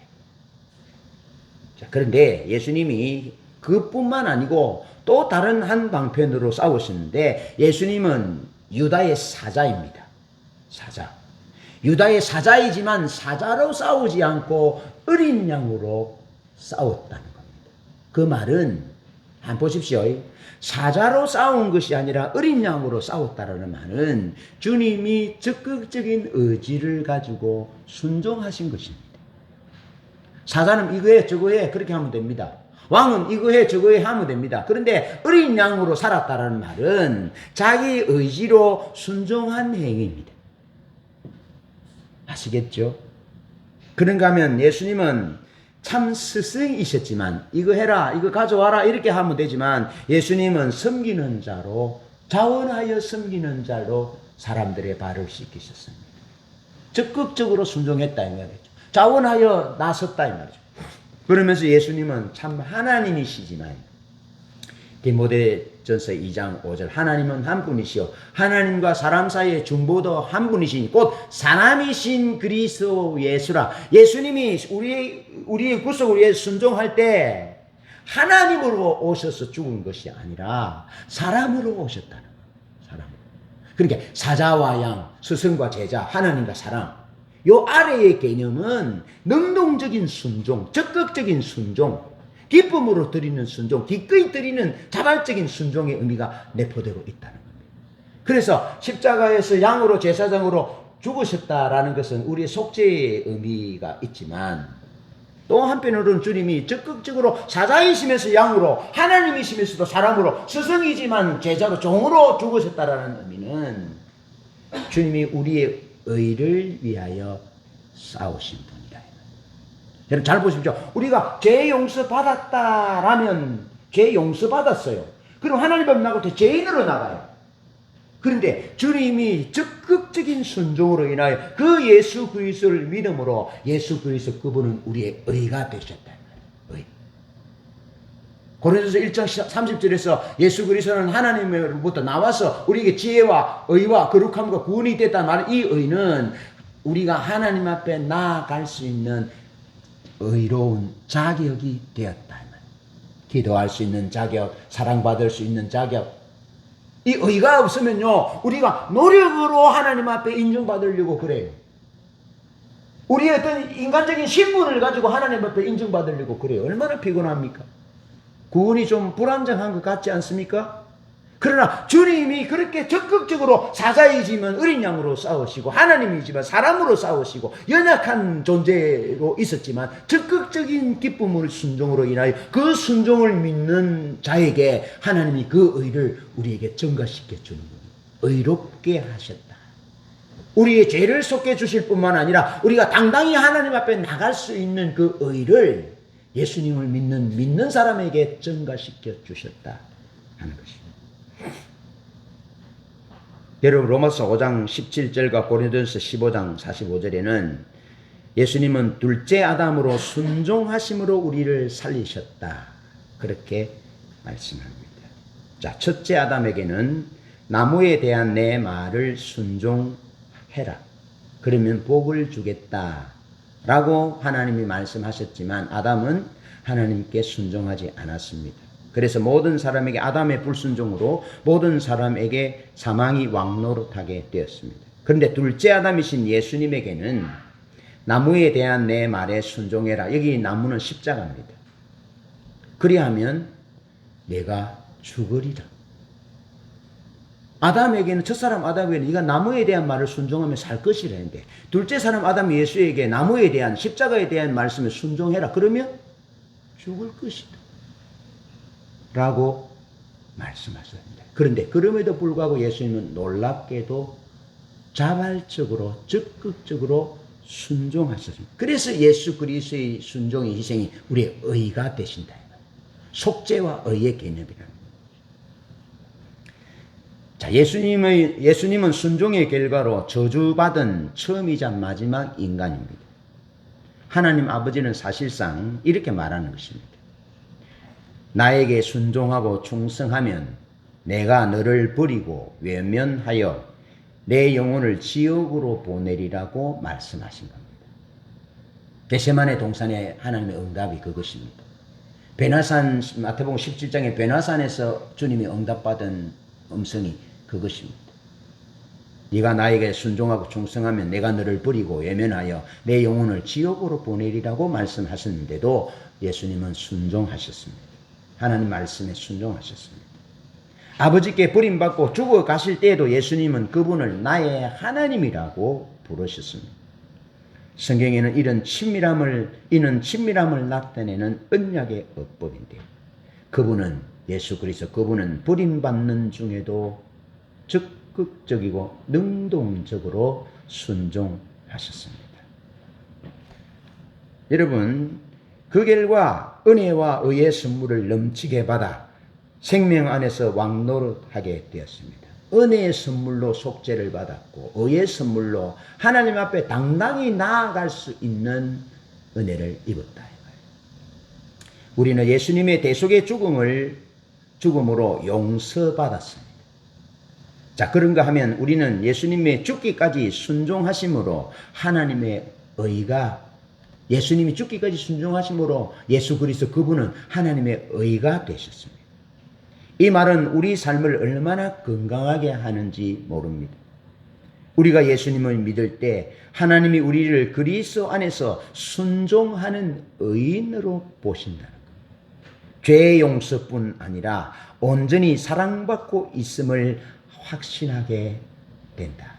자, 그런데 예수님이 그뿐만 아니고 또 다른 한 방편으로 싸우셨는데 예수님은 유다의 사자입니다. 사자. 유다의 사자이지만 사자로 싸우지 않고 어린 양으로 싸웠다는 겁니다. 그 말은 한번 보십시오. 사자로 싸운 것이 아니라 어린 양으로 싸웠다라는 말은 주님이 적극적인 의지를 가지고 순종하신 것입니다. 사자는 이거 해 저거 해 그렇게 하면 됩니다. 왕은 이거 해 저거 해 하면 됩니다. 그런데 어린 양으로 살았다라는 말은 자기 의지로 순종한 행위입니다. 아시겠죠? 그런가 하면 예수님은 참 스승이셨지만 이거 해라 이거 가져와라 이렇게 하면 되지만 예수님은 섬기는 자로 자원하여 섬기는 자로 사람들의 발을 씻기셨습니다. 적극적으로 순종했다 이 말이죠. 자원하여 나섰다 이 말이죠. 그러면서 예수님은 참 하나님이시지만 디모데전서 2장 5절 하나님은 한 분이시요 하나님과 사람 사이의 중보도 한 분이시니 곧 사람이신 그리스도 예수라. 예수님이 우리의 구속을 위해 순종할 때 하나님으로 오셔서 죽은 것이 아니라 사람으로 오셨다는 거예요. 사람으로. 그러니까 사자와 양, 스승과 제자, 하나님과 사람 요 아래의 개념은 능동적인 순종, 적극적인 순종, 기쁨으로 드리는 순종, 기꺼이 드리는 자발적인 순종의 의미가 내포되고 있다는 겁니다. 그래서 십자가에서 양으로 제사장으로 죽으셨다라는 것은 우리의 속죄의 의미가 있지만 또 한편으로는 주님이 적극적으로 사자이시면서 양으로 하나님이시면서도 사람으로 스승이지만 제자로 종으로 죽으셨다라는 의미는 주님이 우리의 의를 위하여 싸우신 분이다. 여러분 잘 보십시오. 우리가 죄 용서 받았다라면 죄 용서 받았어요. 그럼 하나님 앞에 나갈 때 죄인으로 나가요. 그런데 주님이 적극적인 순종으로 인하여 그 예수 그리스도를 믿음으로 예수 그리스도 그분은 우리의 의가 되셨다. 의. 고린도서 1장 30절에서 예수 그리스도는 하나님으로부터 나와서 우리에게 지혜와 의와 거룩함과 구원이 됐다는 말, 이 의는 우리가 하나님 앞에 나아갈 수 있는 의로운 자격이 되었다. 기도할 수 있는 자격, 사랑받을 수 있는 자격. 이 의가 없으면요, 우리가 노력으로 하나님 앞에 인정받으려고 그래요. 우리의 어떤 인간적인 신분을 가지고 하나님 앞에 인정받으려고 그래요. 얼마나 피곤합니까? 구원이 좀 불안정한 것 같지 않습니까? 그러나 주님이 그렇게 적극적으로 사자의 짐은 어린 양으로 싸우시고 하나님이지만 사람으로 싸우시고 연약한 존재로 있었지만 적극적인 기쁨을 순종으로 인하여 그 순종을 믿는 자에게 하나님이 그 의를 우리에게 증가시켜 주는 겁니다. 의롭게 하셨다. 우리의 죄를 속해 주실 뿐만 아니라 우리가 당당히 하나님 앞에 나갈 수 있는 그 의를 예수님을 믿는 사람에게 증가시켜 주셨다 하는 것입니다. 여러분, 로마서 5장 17절과 고린도전서 15장 45절에는 예수님은 둘째 아담으로 순종하심으로 우리를 살리셨다, 그렇게 말씀합니다. 자, 첫째 아담에게는 나무에 대한 내 말을 순종해라, 그러면 복을 주겠다 라고 하나님이 말씀하셨지만 아담은 하나님께 순종하지 않았습니다. 그래서 모든 사람에게 아담의 불순종으로 모든 사람에게 사망이 왕노릇하게 되었습니다. 그런데 둘째 아담이신 예수님에게는 나무에 대한 내 말에 순종해라. 여기 나무는 십자가입니다. 그리하면 내가 죽으리라. 아담에게는, 첫사람 아담에게는 네가 나무에 대한 말을 순종하며 살 것이라 했는데, 둘째 사람 아담 예수에게 나무에 대한, 십자가에 대한 말씀을 순종해라. 그러면 죽을 것이다 라고 말씀하셨습니다. 그런데 그럼에도 불구하고 예수님은 놀랍게도 자발적으로 적극적으로 순종하셨습니다. 그래서 예수 그리스도의 순종의 희생이 우리의 의가 되신다. 속죄와 의의 개념이랍니다. 자, 예수님은 순종의 결과로 저주받은 처음이자 마지막 인간입니다. 하나님 아버지는 사실상 이렇게 말하는 것입니다. 나에게 순종하고 충성하면 내가 너를 버리고 외면하여 내 영혼을 지옥으로 보내리라고 말씀하신 겁니다. 겟세마네 동산의 하나님의 응답이 그것입니다. 베나산, 마태복음 17장의 베나산에서 주님이 응답받은 음성이 그것입니다. 네가 나에게 순종하고 충성하면 내가 너를 버리고 외면하여 내 영혼을 지옥으로 보내리라고 말씀하셨는데도 예수님은 순종하셨습니다. 하나님 말씀에 순종하셨습니다. 아버지께 버림받고 죽어 가실 때에도 예수님은 그분을 나의 하나님이라고 부르셨습니다. 성경에는 이는 친밀함을 나타내는 언약의 어법인데, 그분은, 예수 그리스도 그분은 버림받는 중에도 적극적이고 능동적으로 순종하셨습니다. 여러분, 그 결과 은혜와 의의 선물을 넘치게 받아 생명 안에서 왕노릇하게 되었습니다. 은혜의 선물로 속죄를 받았고 의의 선물로 하나님 앞에 당당히 나아갈 수 있는 은혜를 입었다. 우리는 예수님의 대속의 죽음으로 용서받았습니다. 자, 그런가 하면 우리는 예수님의 죽기까지 순종하심으로 하나님의 의가, 예수님이 죽기까지 순종하심으로 예수 그리스도 그분은 하나님의 의가 되셨습니다. 이 말은 우리 삶을 얼마나 건강하게 하는지 모릅니다. 우리가 예수님을 믿을 때 하나님이 우리를 그리스도 안에서 순종하는 의인으로 보신다는 것. 죄의 용서뿐 아니라 온전히 사랑받고 있음을 확신하게 된다.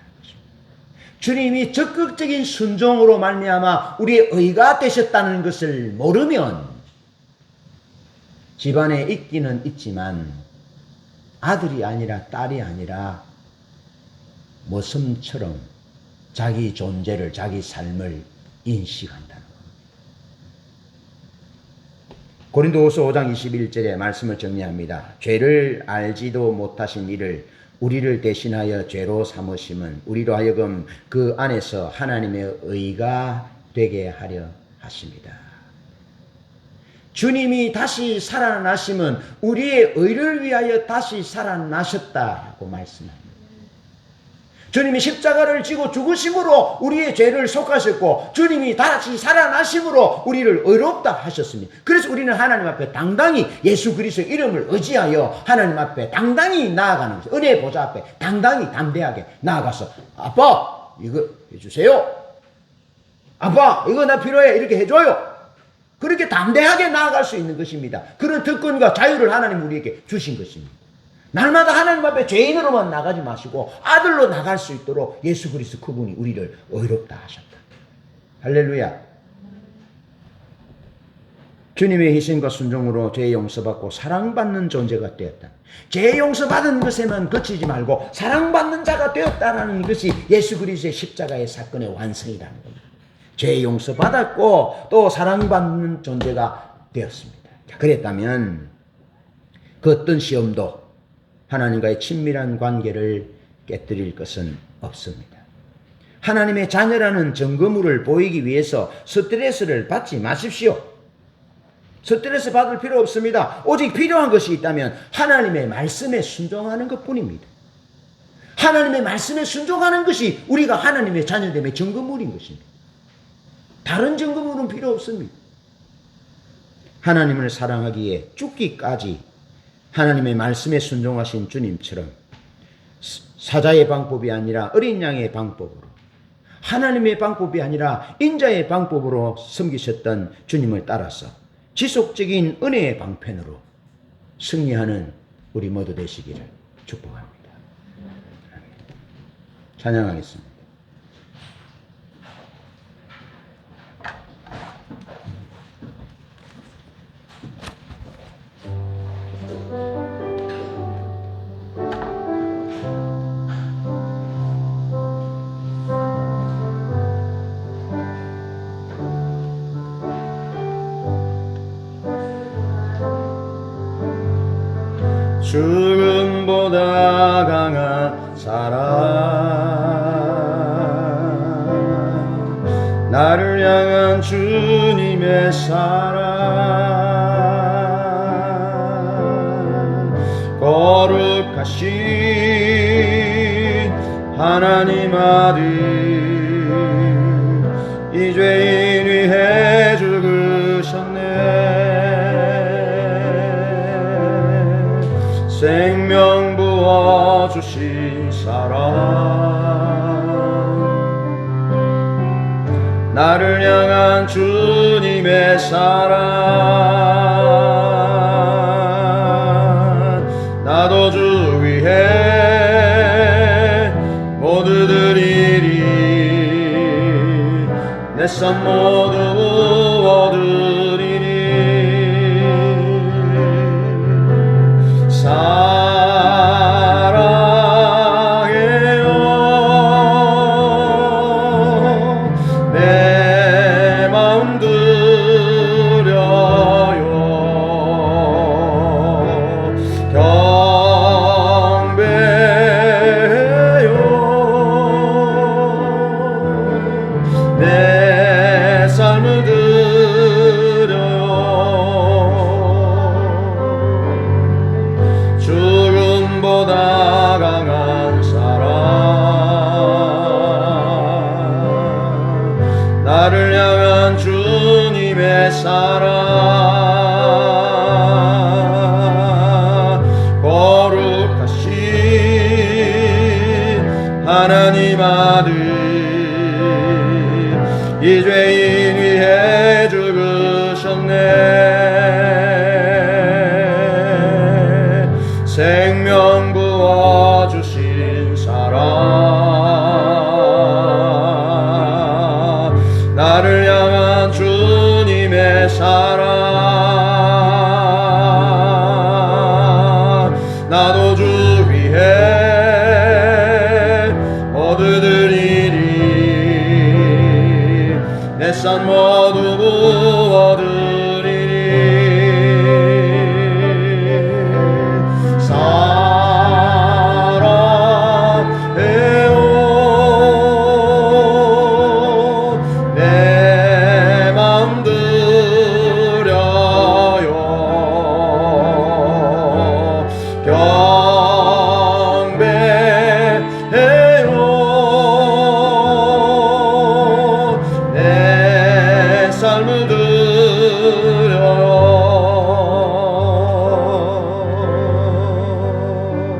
주님이 적극적인 순종으로 말미암아 우리의 의가 되셨다는 것을 모르면 집안에 있기는 있지만 아들이 아니라 딸이 아니라 모섬처럼 자기 존재를, 자기 삶을 인식한다는 겁니다. 고린도후서 5장 21절의 말씀을 정리합니다. 죄를 알지도 못하신 이를 우리를 대신하여 죄로 삼으심은 우리로 하여금 그 안에서 하나님의 의가 되게 하려 하십니다. 주님이 다시 살아나심은 우리의 의를 위하여 다시 살아나셨다고 말씀합니다. 주님이 십자가를 지고 죽으심으로 우리의 죄를 속하셨고 주님이 다시 살아나심으로 우리를 의롭다 하셨습니다. 그래서 우리는 하나님 앞에 당당히 예수 그리스도의 이름을 의지하여 하나님 앞에 당당히 나아가는 것이죠. 은혜의 보좌 앞에 당당히 담대하게 나아가서 아빠 이거 해주세요. 아빠 이거 나 필요해 이렇게 해줘요. 그렇게 담대하게 나아갈 수 있는 것입니다. 그런 특권과 자유를 하나님 우리에게 주신 것입니다. 날마다 하나님 앞에 죄인으로만 나가지 마시고 아들로 나갈 수 있도록 예수 그리스도 그분이 우리를 의롭다 하셨다. 할렐루야. 주님의 희생과 순종으로 죄 용서받고 사랑받는 존재가 되었다. 죄 용서받은 것에만 그치지 말고 사랑받는 자가 되었다는 것이 예수 그리스도의 십자가의 사건의 완성이라는 겁니다. 죄 용서받았고 또 사랑받는 존재가 되었습니다. 그랬다면 그 어떤 시험도 하나님과의 친밀한 관계를 깨뜨릴 것은 없습니다. 하나님의 자녀라는 증거물을 보이기 위해서 스트레스를 받지 마십시오. 스트레스 받을 필요 없습니다. 오직 필요한 것이 있다면 하나님의 말씀에 순종하는 것뿐입니다. 하나님의 말씀에 순종하는 것이 우리가 하나님의 자녀됨의 증거물인 것입니다. 다른 증거물은 필요 없습니다. 하나님을 사랑하기에 죽기까지 하나님의 말씀에 순종하신 주님처럼 사자의 방법이 아니라 어린 양의 방법으로 하나님의 방법이 아니라 인자의 방법으로 섬기셨던 주님을 따라서 지속적인 은혜의 방편으로 승리하는 우리 모두 되시기를 축복합니다. 찬양하겠습니다. 죽음보다 강한 사랑 나를 향한 주님의 사랑 거룩하신 하나님 아들 이 죄인 위해 죽으셨네 생명 부어주신 사랑 나를 향한 주님의 사랑 나도 주 위해 모두 드리리 내 삶 모두 얻으리니 사랑해요 내 마음 드려요 경배해요 내 삶을 드려요 죽음보다 강한 사랑 나를 향한 주님의 사랑 거룩하신 하나님 아들 이 죄인 위해 죽으셨네 생명 부어주신 사랑 나를 향한 주님의 사랑 나도 주 위해 얻으리니 내 산 모두 얻으리니 사랑 talmudun